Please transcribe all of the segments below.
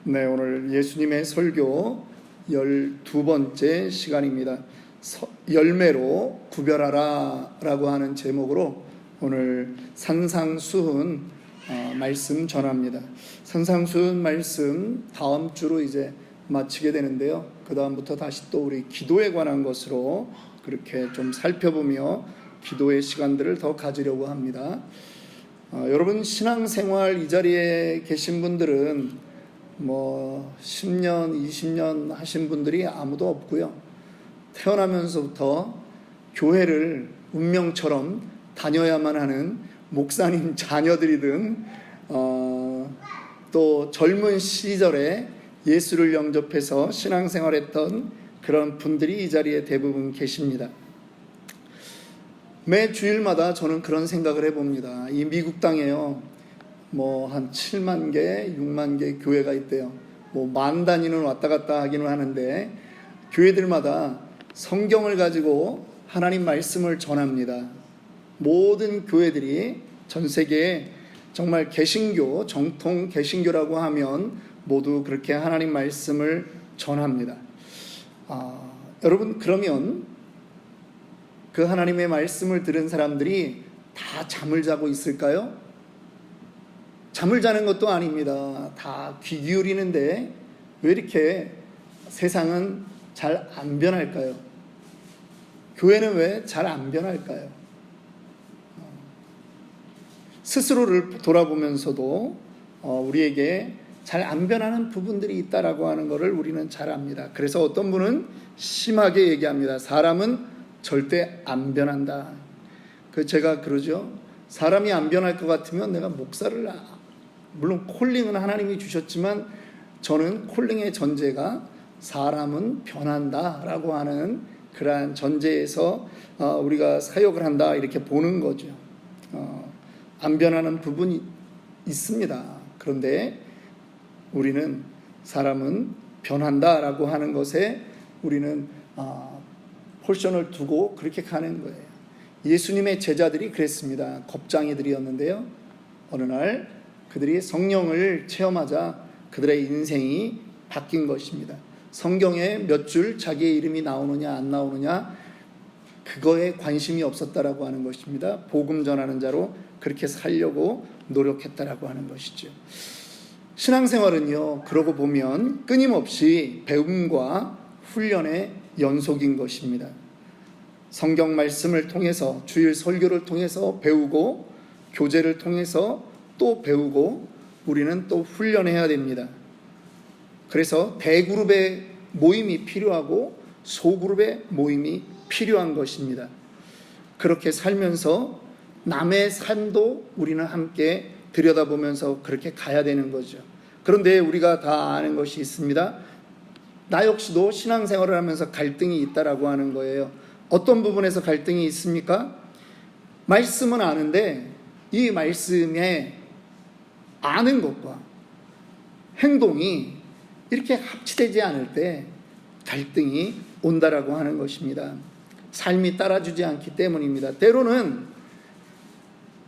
네, 오늘 예수님의 설교 12번째 시간입니다. 열매로 구별하라 라고 하는 제목으로 오늘 산상수훈 말씀 전합니다. 산상수훈 말씀 다음 주로 이제 마치게 되는데요. 그 다음부터 다시 또 우리 기도에 관한 것으로 그렇게 좀 살펴보며 기도의 시간들을 더 가지려고 합니다. 여러분 신앙생활 이 자리에 계신 분들은 10년, 20년 하신 분들이 아무도 없고요. 태어나면서부터 교회를 운명처럼 다녀야만 하는 목사님 자녀들이든 또 젊은 시절에 예수를 영접해서 신앙생활했던 그런 분들이 이 자리에 대부분 계십니다. 매 주일마다 저는 그런 생각을 해봅니다. 이 미국 땅에요. 한 7만 개, 6만 개 교회가 있대요. 만 단위는 왔다 갔다 하기는 하는데 교회들마다 성경을 가지고 하나님 말씀을 전합니다. 모든 교회들이 전 세계에 정말 개신교, 정통 개신교라고 하면 모두 그렇게 하나님 말씀을 전합니다. 여러분 그러면 그 하나님의 말씀을 들은 사람들이 다 잠을 자고 있을까요? 잠을 자는 것도 아닙니다. 다 귀 기울이는데 왜 이렇게 세상은 잘 안 변할까요? 교회는 왜 잘 안 변할까요? 스스로를 돌아보면서도 우리에게 잘 안 변하는 부분들이 있다라고 하는 것을 우리는 잘 압니다. 그래서 어떤 분은 심하게 얘기합니다. 사람은 절대 안 변한다. 제가 그러죠. 사람이 안 변할 것 같으면 내가 목사를 물론 콜링은 하나님이 주셨지만 저는 콜링의 전제가 사람은 변한다라고 하는 그러한 전제에서 우리가 사역을 한다 이렇게 보는 거죠. 안 변하는 부분이 있습니다. 그런데 우리는 사람은 변한다라고 하는 것에 우리는 포션을 두고 그렇게 가는 거예요. 예수님의 제자들이 그랬습니다. 겁장이들이었는데요. 어느 날 그들이 성령을 체험하자 그들의 인생이 바뀐 것입니다. 성경에 몇 줄 자기의 이름이 나오느냐 안 나오느냐 그거에 관심이 없었다라고 하는 것입니다. 복음 전하는 자로 그렇게 살려고 노력했다라고 하는 것이죠. 신앙생활은요, 그러고 보면 끊임없이 배움과 훈련의 연속인 것입니다. 성경 말씀을 통해서 주일 설교를 통해서 배우고 교제를 통해서 또 배우고 우리는 또 훈련해야 됩니다. 그래서 대그룹의 모임이 필요하고 소그룹의 모임이 필요한 것입니다. 그렇게 살면서 남의 삶도 우리는 함께 들여다보면서 그렇게 가야 되는 거죠. 그런데 우리가 다 아는 것이 있습니다. 나 역시도 신앙생활을 하면서 갈등이 있다라고 하는 거예요. 어떤 부분에서 갈등이 있습니까? 말씀은 아는데 이 말씀에 아는 것과 행동이 이렇게 합치되지 않을 때 갈등이 온다라고 하는 것입니다. 삶이 따라주지 않기 때문입니다. 때로는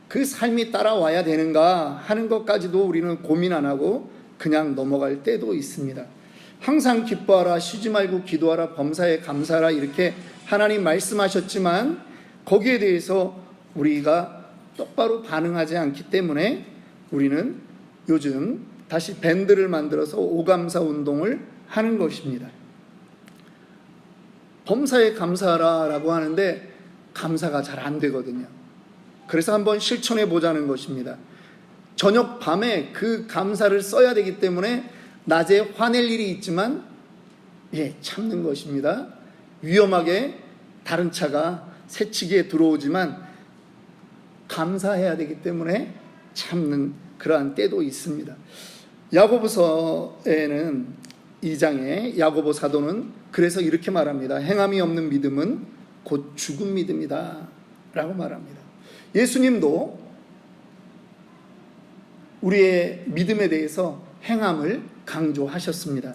그 삶이 따라와야 되는가 하는 것까지도 우리는 고민 안 하고 그냥 넘어갈 때도 있습니다. 항상 기뻐하라, 쉬지 말고 기도하라, 범사에 감사하라 이렇게 하나님 말씀하셨지만 거기에 대해서 우리가 똑바로 반응하지 않기 때문에 우리는 요즘 다시 밴드를 만들어서 오감사 운동을 하는 것입니다. 범사에 감사하라 라고 하는데 감사가 잘 안 되거든요. 그래서 한번 실천해 보자는 것입니다. 저녁 밤에 그 감사를 써야 되기 때문에 낮에 화낼 일이 있지만 참는 것입니다. 위험하게 다른 차가 새치기에 들어오지만 감사해야 되기 때문에 참는 그러한 때도 있습니다. 야고보서에는 2장에 야고보 사도는 그래서 이렇게 말합니다. 행함이 없는 믿음은 곧 죽은 믿음이다 라고 말합니다. 예수님도 우리의 믿음에 대해서 행함을 강조하셨습니다.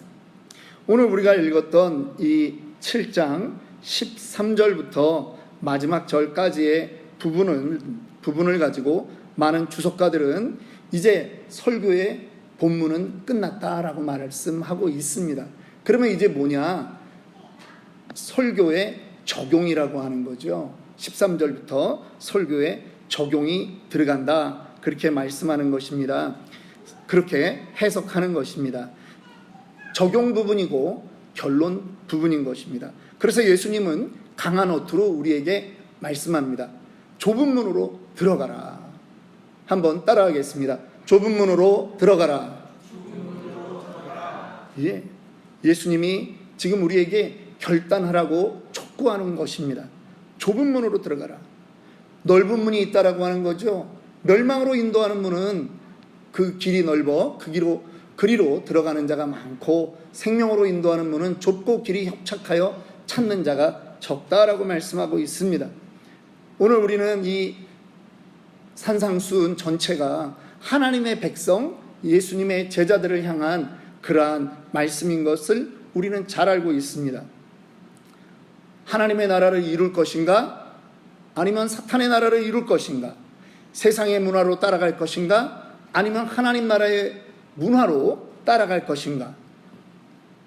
오늘 우리가 읽었던 이 7장 13절부터 마지막 절까지의 부분을 가지고 많은 주석가들은 이제 설교의 본문은 끝났다라고 말씀하고 있습니다. 그러면 이제 뭐냐? 설교의 적용이라고 하는 거죠. 13절부터 설교의 적용이 들어간다, 그렇게 말씀하는 것입니다. 그렇게 해석하는 것입니다. 적용 부분이고 결론 부분인 것입니다. 그래서 예수님은 강한 어투로 우리에게 말씀합니다. 좁은 문으로 들어가라. 한번 따라하겠습니다. 좁은 문으로 들어가라. 예, 예수님이 지금 우리에게 결단하라고 촉구하는 것입니다. 좁은 문으로 들어가라. 넓은 문이 있다라고 하는 거죠. 멸망으로 인도하는 문은 그 길이 넓어 그리로 들어가는 자가 많고, 생명으로 인도하는 문은 좁고 길이 협착하여 찾는 자가 적다라고 말씀하고 있습니다. 오늘 우리는 이 산상수훈 전체가 하나님의 백성, 예수님의 제자들을 향한 그러한 말씀인 것을 우리는 잘 알고 있습니다. 하나님의 나라를 이룰 것인가? 아니면 사탄의 나라를 이룰 것인가? 세상의 문화로 따라갈 것인가? 아니면 하나님 나라의 문화로 따라갈 것인가?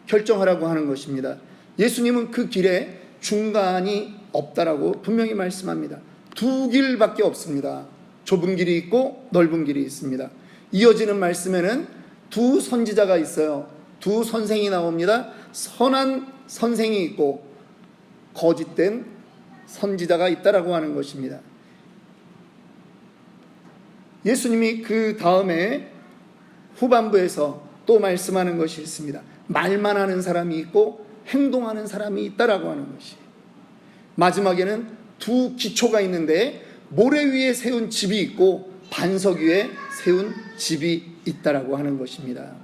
결정하라고 하는 것입니다. 예수님은 그 길에 중간이 없다라고 분명히 말씀합니다. 두 길밖에 없습니다. 좁은 길이 있고 넓은 길이 있습니다. 이어지는 말씀에는 두 선지자가 있어요. 두 선생이 나옵니다. 선한 선생이 있고 거짓된 선지자가 있다라고 하는 것입니다. 예수님이 그 다음에 후반부에서 또 말씀하는 것이 있습니다. 말만 하는 사람이 있고 행동하는 사람이 있다라고 하는 것이. 마지막에는 두 기초가 있는데 모래 위에 세운 집이 있고 반석 위에 세운 집이 있다라고 하는 것입니다.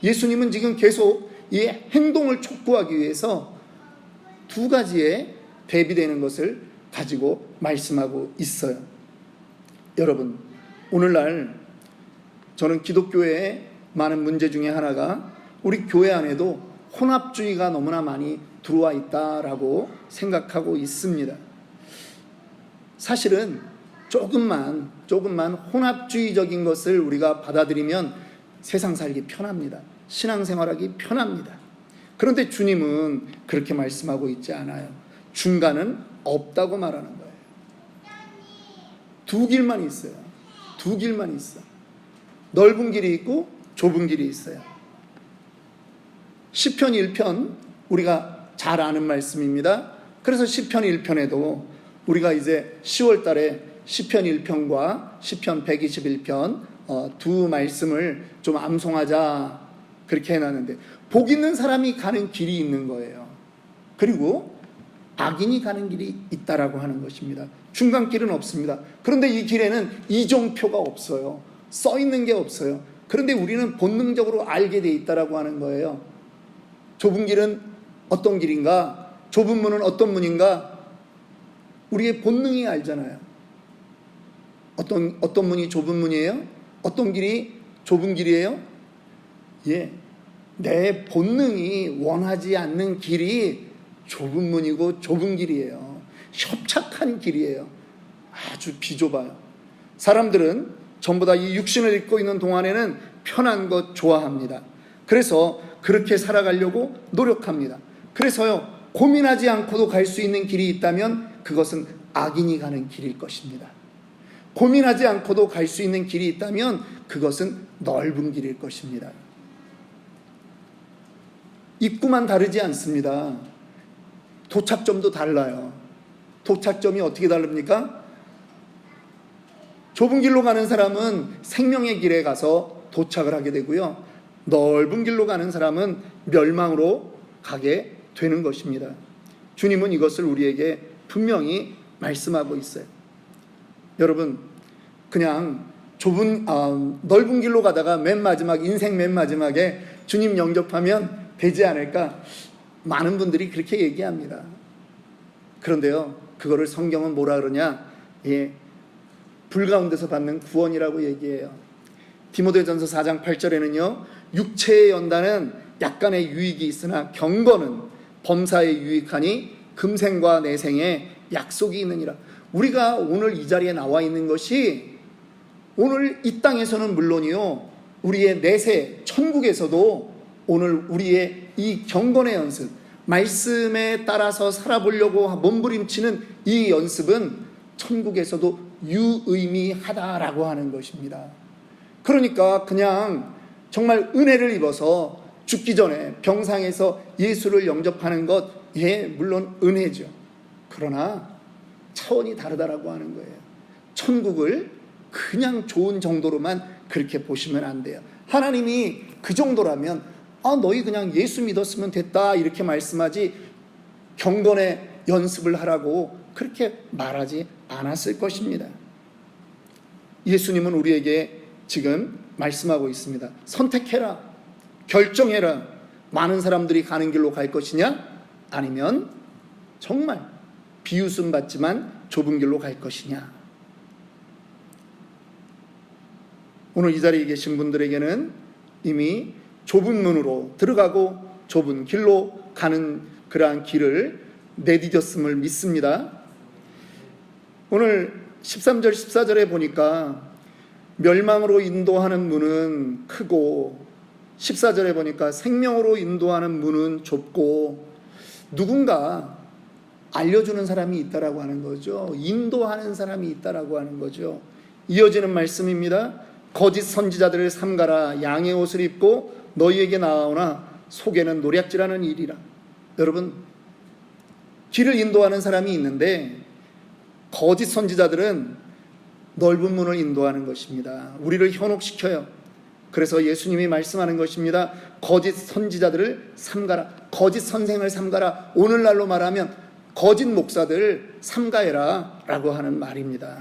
예수님은 지금 계속 이 행동을 촉구하기 위해서 두 가지에 대비되는 것을 가지고 말씀하고 있어요. 여러분, 오늘날 저는 기독교의 많은 문제 중에 하나가 우리 교회 안에도 혼합주의가 너무나 많이 들어와 있다라고 생각하고 있습니다. 사실은 조금만 혼합주의적인 것을 우리가 받아들이면 세상 살기 편합니다. 신앙생활하기 편합니다. 그런데 주님은 그렇게 말씀하고 있지 않아요. 중간은 없다고 말하는 거예요. 두 길만 있어요. 두 길만 있어. 넓은 길이 있고 좁은 길이 있어요. 시편 1편 우리가 잘 아는 말씀입니다. 그래서 시편 1편에도 우리가 이제 10월 달에 시편 1편과 시편 121편 두 말씀을 좀 암송하자 그렇게 해놨는데, 복 있는 사람이 가는 길이 있는 거예요. 그리고 악인이 가는 길이 있다라고 하는 것입니다. 중간길은 없습니다. 그런데 이 길에는 이정표가 없어요. 써 있는 게 없어요. 그런데 우리는 본능적으로 알게 돼 있다라고 하는 거예요. 좁은 길은 어떤 길인가? 좁은 문은 어떤 문인가? 우리의 본능이 알잖아요. 어떤 문이 좁은 문이에요? 어떤 길이 좁은 길이에요? 예, 내 본능이 원하지 않는 길이 좁은 문이고 좁은 길이에요. 협착한 길이에요. 아주 비좁아요. 사람들은 전부 다 이 육신을 입고 있는 동안에는 편한 것 좋아합니다. 그래서 그렇게 살아가려고 노력합니다. 그래서요, 고민하지 않고도 갈 수 있는 길이 있다면 그것은 악인이 가는 길일 것입니다. 고민하지 않고도 갈 수 있는 길이 있다면 그것은 넓은 길일 것입니다. 입구만 다르지 않습니다. 도착점도 달라요. 도착점이 어떻게 다릅니까? 좁은 길로 가는 사람은 생명의 길에 가서 도착을 하게 되고요, 넓은 길로 가는 사람은 멸망으로 가게 되는 것입니다. 주님은 이것을 우리에게 분명히 말씀하고 있어요. 여러분, 그냥 넓은 길로 가다가 인생 맨 마지막에 주님 영접하면 되지 않을까? 많은 분들이 그렇게 얘기합니다. 그런데요, 그거를 성경은 뭐라 그러냐? 불 가운데서 받는 구원이라고 얘기해요. 디모데전서 4장 8절에는요, 육체의 연단은 약간의 유익이 있으나 경건은 범사에 유익하니 금생과 내생에 약속이 있느니라. 우리가 오늘 이 자리에 나와 있는 것이 오늘 이 땅에서는 물론이요, 우리의 내세 천국에서도 오늘 우리의 이 경건의 연습, 말씀에 따라서 살아보려고 몸부림치는 이 연습은 천국에서도 유의미하다라고 하는 것입니다. 그러니까 그냥 정말 은혜를 입어서 죽기 전에 병상에서 예수를 영접하는 것, 예, 물론 은혜죠. 그러나 차원이 다르다라고 하는 거예요. 천국을 그냥 좋은 정도로만 그렇게 보시면 안 돼요. 하나님이 그 정도라면 너희 그냥 예수 믿었으면 됐다 이렇게 말씀하지 경건의 연습을 하라고 그렇게 말하지 않았을 것입니다. 예수님은 우리에게 지금 말씀하고 있습니다. 선택해라, 결정해라. 많은 사람들이 가는 길로 갈 것이냐, 아니면 정말 비웃음 받지만 좁은 길로 갈 것이냐. 오늘 이 자리에 계신 분들에게는 이미 좁은 문으로 들어가고 좁은 길로 가는 그러한 길을 내디뎠음을 믿습니다. 오늘 13절 14절에 보니까 멸망으로 인도하는 문은 크고 14절에 보니까 생명으로 인도하는 문은 좁고 누군가 알려주는 사람이 있다라고 하는 거죠. 인도하는 사람이 있다라고 하는 거죠. 이어지는 말씀입니다. 거짓 선지자들을 삼가라. 양의 옷을 입고 너희에게 나아오나 속에는 노략질하는 일이라. 여러분, 길을 인도하는 사람이 있는데 거짓 선지자들은 넓은 문을 인도하는 것입니다. 우리를 현혹시켜요. 그래서 예수님이 말씀하는 것입니다. 거짓 선지자들을 삼가라. 거짓 선생을 삼가라. 오늘날로 말하면 거짓 목사들 삼가해라 라고 하는 말입니다.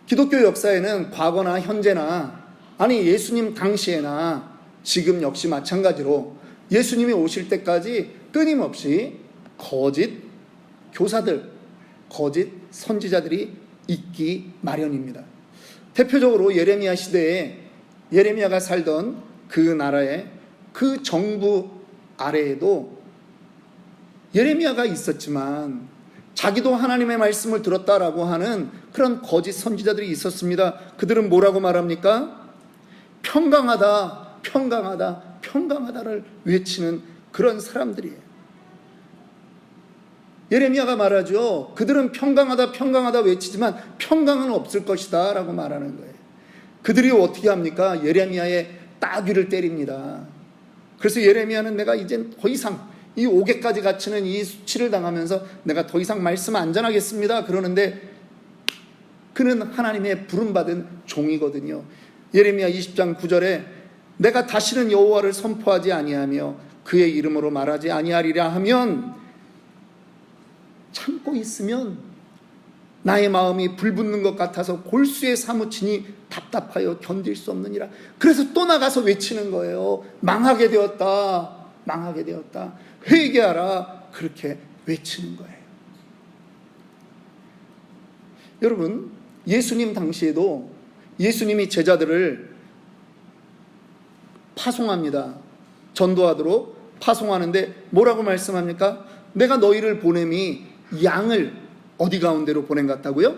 기독교 역사에는 과거나 현재나 아니 예수님 당시에나 지금 역시 마찬가지로 예수님이 오실 때까지 끊임없이 거짓 교사들, 거짓 선지자들이 있기 마련입니다. 대표적으로 예레미야 시대에 예레미야가 살던 그 나라의 그 정부 아래에도 예레미야가 있었지만 자기도 하나님의 말씀을 들었다라고 하는 그런 거짓 선지자들이 있었습니다. 그들은 뭐라고 말합니까? 평강하다, 평강하다, 평강하다를 외치는 그런 사람들이에요. 예레미야가 말하죠. 그들은 평강하다, 평강하다 외치지만 평강은 없을 것이다 라고 말하는 거예요. 그들이 어떻게 합니까? 예레미야의 따귀를 때립니다. 그래서 예레미야는 내가 이젠 더 이상 이 옥에까지 갇히는 이 수치를 당하면서 내가 더 이상 말씀 안 전하겠습니다. 그러는데 그는 하나님의 부름받은 종이거든요. 예레미야 20장 9절에 내가 다시는 여호와를 선포하지 아니하며 그의 이름으로 말하지 아니하리라 하면 참고 있으면 나의 마음이 불붙는 것 같아서 골수에 사무치니 답답하여 견딜 수 없느니라. 그래서 또 나가서 외치는 거예요. 망하게 되었다, 망하게 되었다, 회개하라. 그렇게 외치는 거예요. 여러분, 예수님 당시에도 예수님이 제자들을 파송합니다. 전도하도록 파송하는데 뭐라고 말씀합니까? 내가 너희를 보냄이 양을 어디 가운데로 보낸 것 같다고요?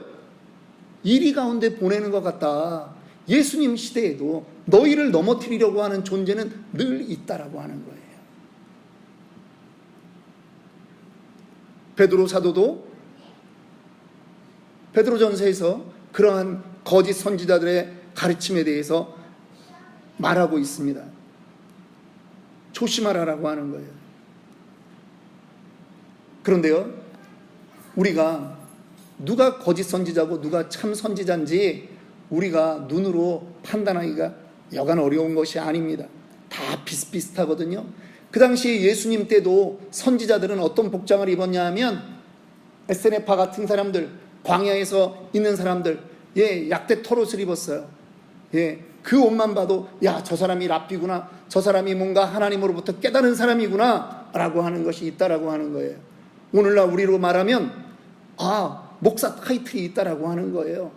이리 가운데 보내는 것 같다. 예수님 시대에도 너희를 넘어뜨리려고 하는 존재는 늘 있다라고 하는 거예요. 베드로 사도도 베드로전서에서 그러한 거짓 선지자들의 가르침에 대해서 말하고 있습니다. 조심하라라고 하는 거예요. 그런데요, 우리가 누가 거짓 선지자고 누가 참 선지자인지 우리가 눈으로 판단하기가 여간 어려운 것이 아닙니다. 다 비슷비슷하거든요. 그 당시 예수님 때도 선지자들은 어떤 복장을 입었냐 하면 에스네파 같은 사람들, 광야에서 있는 사람들, 약대 털옷을 입었어요. 그 옷만 봐도 저 사람이 랍비구나, 저 사람이 뭔가 하나님으로부터 깨달은 사람이구나 라고 하는 것이 있다라고 하는 거예요. 오늘날 우리로 말하면 목사 타이틀이 있다라고 하는 거예요.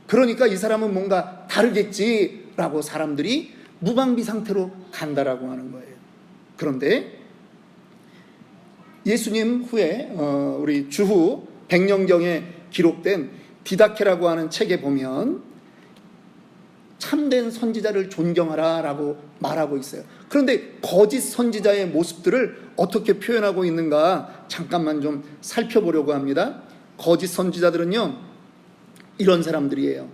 그러니까 이 사람은 뭔가 다르겠지라고 사람들이 무방비 상태로 간다라고 하는 거예요. 그런데 예수님 후에 우리 주후 100년경에 기록된 디다케라고 하는 책에 보면 참된 선지자를 존경하라 라고 말하고 있어요. 그런데 거짓 선지자의 모습들을 어떻게 표현하고 있는가 잠깐만 좀 살펴보려고 합니다. 거짓 선지자들은요, 이런 사람들이에요.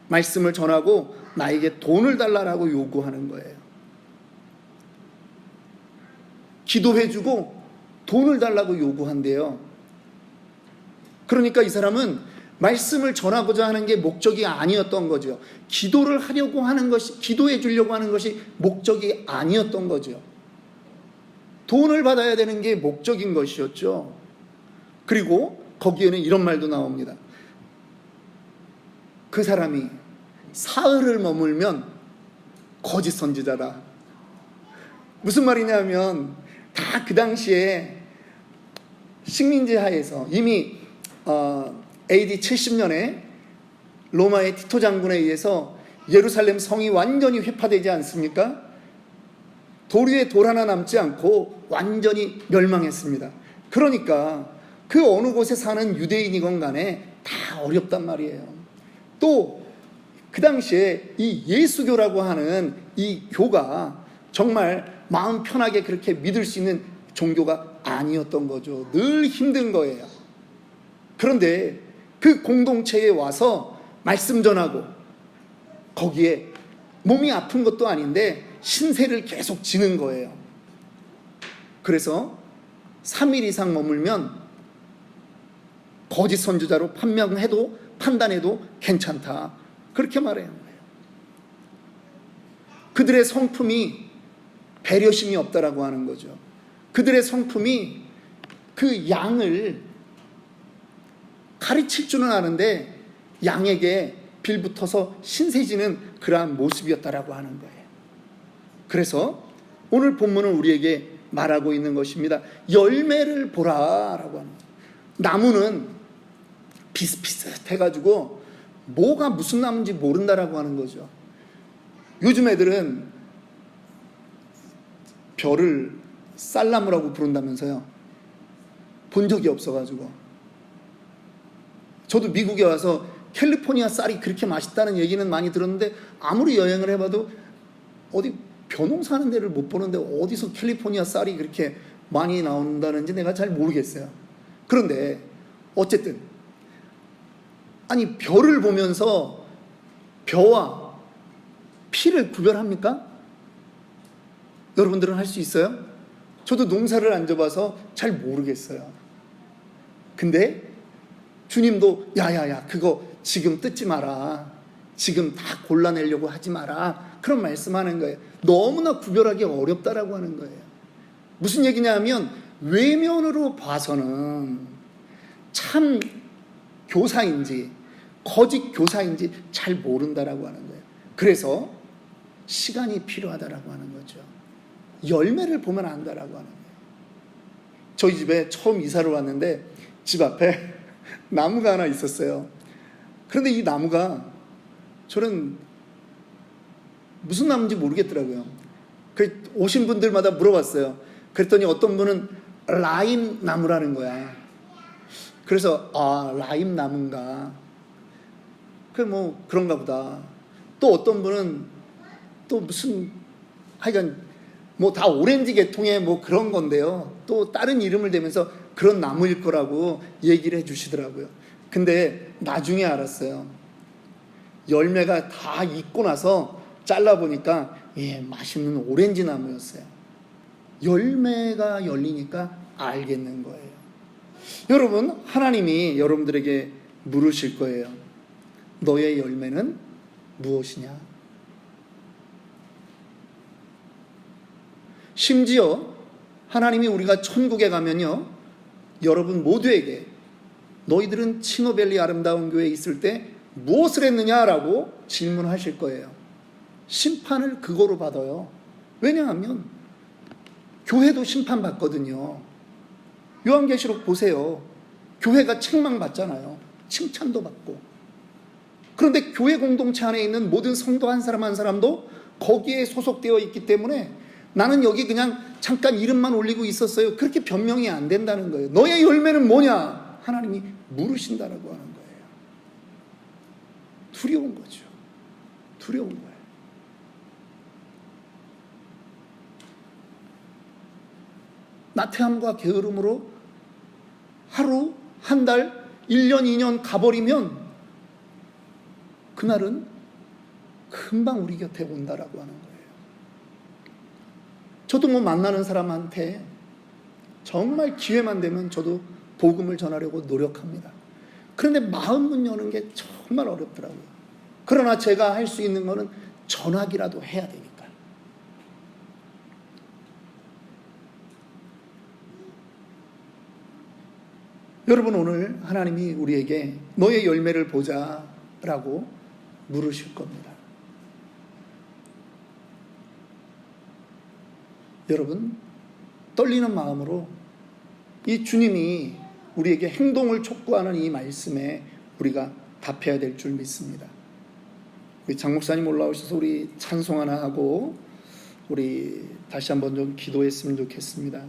말씀을 전하고 나에게 돈을 달라라고 요구하는 거예요. 기도해주고 돈을 달라고 요구한대요. 그러니까 이 사람은 말씀을 전하고자 하는 게 목적이 아니었던 거죠. 기도를 하려고 하는 것이, 기도해 주려고 하는 것이 목적이 아니었던 거죠. 돈을 받아야 되는 게 목적인 것이었죠. 그리고 거기에는 이런 말도 나옵니다. 그 사람이 사흘을 머물면 거짓 선지자다. 무슨 말이냐면 다 그 당시에 식민지 하에서 이미 AD 70년에 로마의 티토 장군에 의해서 예루살렘 성이 완전히 회파되지 않습니까? 돌 위에 돌 하나 남지 않고 완전히 멸망했습니다. 그러니까 그 어느 곳에 사는 유대인이건 간에 다 어렵단 말이에요. 또 그 당시에 이 예수교라고 하는 이 교가 정말 마음 편하게 그렇게 믿을 수 있는 종교가 아니었던 거죠. 늘 힘든 거예요. 그런데 그 공동체에 와서 말씀 전하고 거기에 몸이 아픈 것도 아닌데 신세를 계속 지는 거예요. 그래서 3일 이상 머물면 거짓 선지자로 판단해도 괜찮다. 그렇게 말해요. 그들의 성품이 배려심이 없다라고 하는 거죠. 그들의 성품이 그 양을 가르칠 줄은 아는데 양에게 빌붙어서 신세지는 그러한 모습이었다라고 하는 거예요. 그래서 오늘 본문은 우리에게 말하고 있는 것입니다. 열매를 보라라고 합니다. 나무는 비슷비슷해가지고 뭐가 무슨 나무인지 모른다라고 하는 거죠. 요즘 애들은 별을 쌀나무라고 부른다면서요. 본 적이 없어가지고. 저도 미국에 와서 캘리포니아 쌀이 그렇게 맛있다는 얘기는 많이 들었는데 아무리 여행을 해봐도 어디 벼농사하는 데를 못 보는데 어디서 캘리포니아 쌀이 그렇게 많이 나온다는지 내가 잘 모르겠어요. 그런데 어쨌든 아니 벼를 보면서 벼와 피를 구별합니까? 여러분들은 할 수 있어요? 저도 농사를 안 져봐서 잘 모르겠어요. 근데 주님도 야야야 그거 지금 뜯지 마라. 지금 다 골라내려고 하지 마라. 그런 말씀하는 거예요. 너무나 구별하기 어렵다라고 하는 거예요. 무슨 얘기냐면 외면으로 봐서는 참 교사인지 거짓 교사인지 잘 모른다라고 하는 거예요. 그래서 시간이 필요하다라고 하는 거죠. 열매를 보면 안다라고 하는 거예요. 저희 집에 처음 이사를 왔는데 집 앞에 나무가 하나 있었어요. 그런데 이 나무가 저는 무슨 나무인지 모르겠더라고요. 그 오신 분들마다 물어봤어요. 그랬더니 어떤 분은 라임 나무라는 거야. 그래서 라임 나무인가? 뭐 그런가 보다. 또 어떤 분은 또 무슨 하여간 뭐 다 오렌지 계통의 뭐 그런 건데요. 또 다른 이름을 대면서 그런 나무일 거라고 얘기를 해주시더라고요. 근데 나중에 알았어요. 열매가 다 익고 나서 잘라보니까 맛있는 오렌지 나무였어요. 열매가 열리니까 알겠는 거예요. 여러분, 하나님이 여러분들에게 물으실 거예요. 너의 열매는 무엇이냐? 심지어 하나님이 우리가 천국에 가면요, 여러분 모두에게 너희들은 치노밸리 아름다운 교회에 있을 때 무엇을 했느냐라고 질문하실 거예요. 심판을 그거로 받아요. 왜냐하면 교회도 심판받거든요. 요한계시록 보세요. 교회가 책망받잖아요. 칭찬도 받고. 그런데 교회 공동체 안에 있는 모든 성도 한 사람 한 사람도 거기에 소속되어 있기 때문에 나는 여기 그냥 잠깐 이름만 올리고 있었어요. 그렇게 변명이 안 된다는 거예요. 너의 열매는 뭐냐? 하나님이 물으신다라고 하는 거예요. 두려운 거죠. 두려운 거예요. 나태함과 게으름으로 하루, 한 달, 1년, 2년 가버리면 그날은 금방 우리 곁에 온다라고 하는 거예요. 저도 뭐 만나는 사람한테 정말 기회만 되면 저도 복음을 전하려고 노력합니다. 그런데 마음 문 여는 게 정말 어렵더라고요. 그러나 제가 할 수 있는 거는 전하기라도 해야 되니까. 여러분, 오늘 하나님이 우리에게 너의 열매를 보자 라고 물으실 겁니다. 여러분, 떨리는 마음으로 이 주님이 우리에게 행동을 촉구하는 이 말씀에 우리가 답해야 될 줄 믿습니다. 우리 장 목사님 올라오셔서 우리 찬송 하나 하고 우리 다시 한번 좀 기도했으면 좋겠습니다.